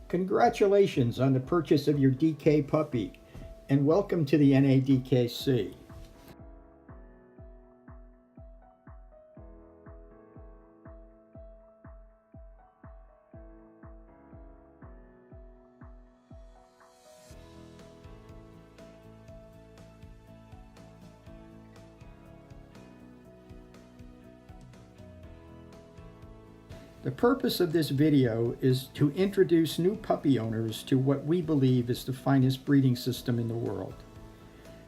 Congratulations on the purchase of your DK puppy, and welcome to the NADKC. The purpose of this video is to introduce new puppy owners to what we believe is the finest breeding system in the world.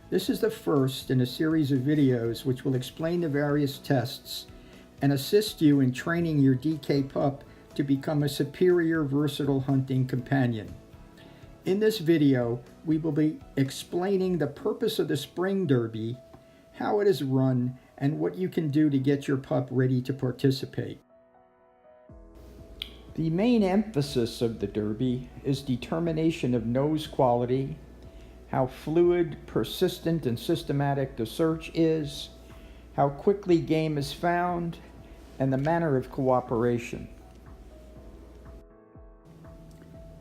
This is the first in a series of videos which will explain the various tests and assist you in training your DK pup to become a superior versatile hunting companion. In this video, we will be explaining the purpose of the Spring Derby, how it is run, and what you can do to get your pup ready to participate. The main emphasis of the Derby is determination of nose quality, how fluid, persistent, and systematic the search is, how quickly game is found, and the manner of cooperation.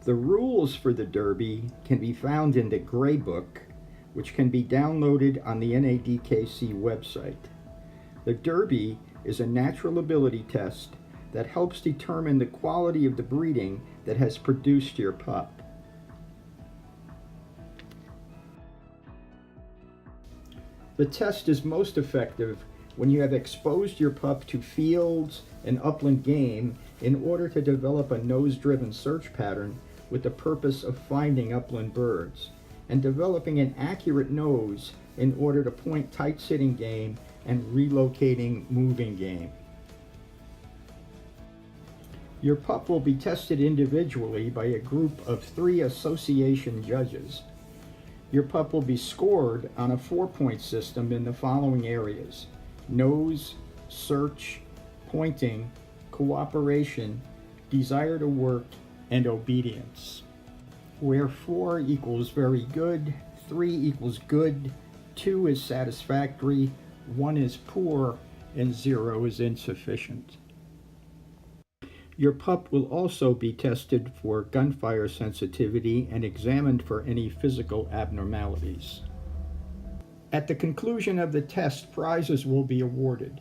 The rules for the Derby can be found in the Gray Book, which can be downloaded on the NADKC website. The Derby is a natural ability test that helps determine the quality of the breeding that has produced your pup. The test is most effective when you have exposed your pup to fields and upland game in order to develop a nose-driven search pattern with the purpose of finding upland birds, and developing an accurate nose in order to point tight-sitting game and relocating moving game. Your pup will be tested individually by a group of 3 association judges. Your pup will be scored on a 4-point system in the following areas: nose, search, pointing, cooperation, desire to work, and obedience. Where 4 equals very good, 3 equals good, 2 is satisfactory, 1 is poor, and 0 is insufficient. Your pup will also be tested for gunfire sensitivity and examined for any physical abnormalities. At the conclusion of the test, prizes will be awarded.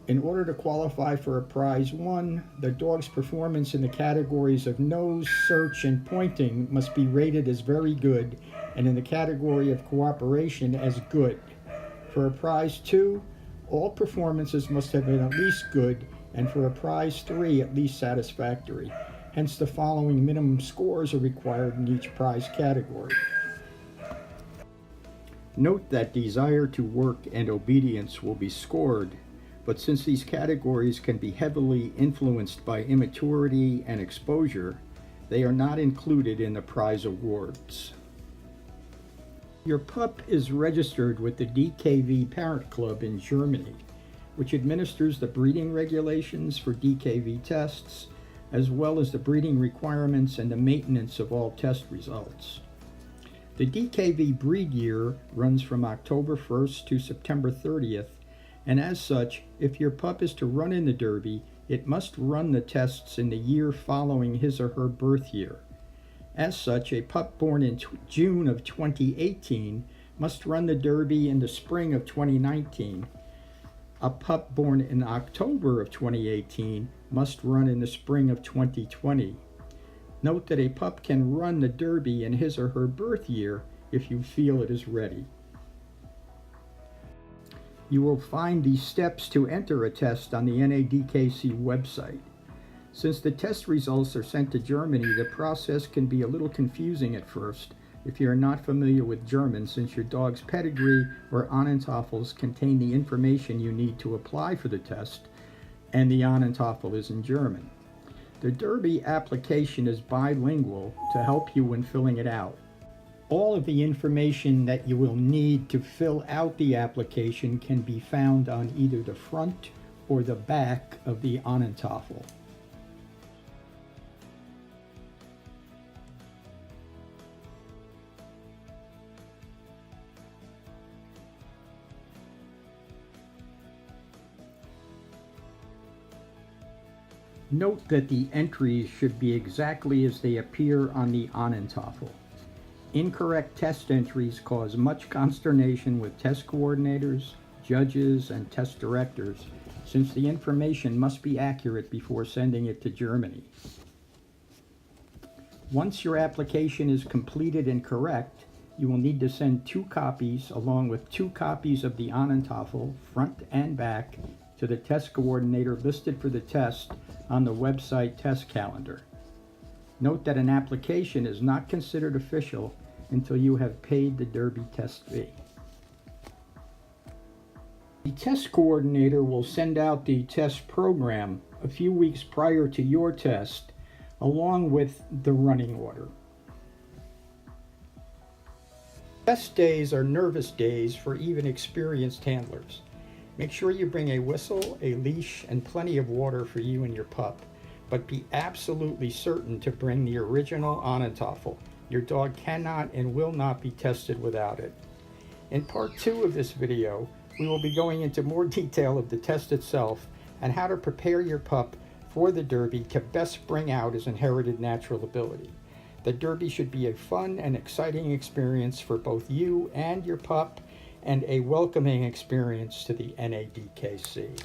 In order to qualify for a prize 1, the dog's performance in the categories of nose, search, and pointing must be rated as very good, and in the category of cooperation as good. For a prize 2, all performances must have been at least good, and for a prize 3, at least satisfactory. Hence, the following minimum scores are required in each prize category. Note that desire to work and obedience will be scored, but since these categories can be heavily influenced by immaturity and exposure, they are not included in the prize awards. Your pup is registered with the DKV Parent Club in Germany, which administers the breeding regulations for DKV tests, as well as the breeding requirements and the maintenance of all test results. The DKV breed year runs from October 1st to September 30th, and as such, if your pup is to run in the Derby, it must run the tests in the year following his or her birth year. As such, a pup born in June of 2018 must run the Derby in the spring of 2019. A pup born in October of 2018 must run in the spring of 2020. Note that a pup can run the Derby in his or her birth year if you feel it is ready. You will find the steps to enter a test on the NADKC website. Since the test results are sent to Germany, the process can be a little confusing at first if you are not familiar with German, since your dog's pedigree or Ahnentafels contain the information you need to apply for the test, and the Ahnentafel is in German. The Derby application is bilingual to help you when filling it out. All of the information that you will need to fill out the application can be found on either the front or the back of the Ahnentafel. Note that the entries should be exactly as they appear on the Onentafel. Incorrect test entries cause much consternation with test coordinators, judges, and test directors, since the information must be accurate before sending it to Germany. Once your application is completed and correct, you will need to send 2 copies along with 2 copies of the Onentafel, front and back, to the test coordinator listed for the test on the website test calendar. Note that an application is not considered official until you have paid the Derby test fee. The test coordinator will send out the test program a few weeks prior to your test, along with the running order. Test days are nervous days for even experienced handlers. Make sure you bring a whistle, a leash, and plenty of water for you and your pup, but be absolutely certain to bring the original Onentafel. Your dog cannot and will not be tested without it. In part 2 of this video, we will be going into more detail of the test itself and how to prepare your pup for the Derby to best bring out his inherited natural ability. The Derby should be a fun and exciting experience for both you and your pup, and a welcoming experience to the NADKC.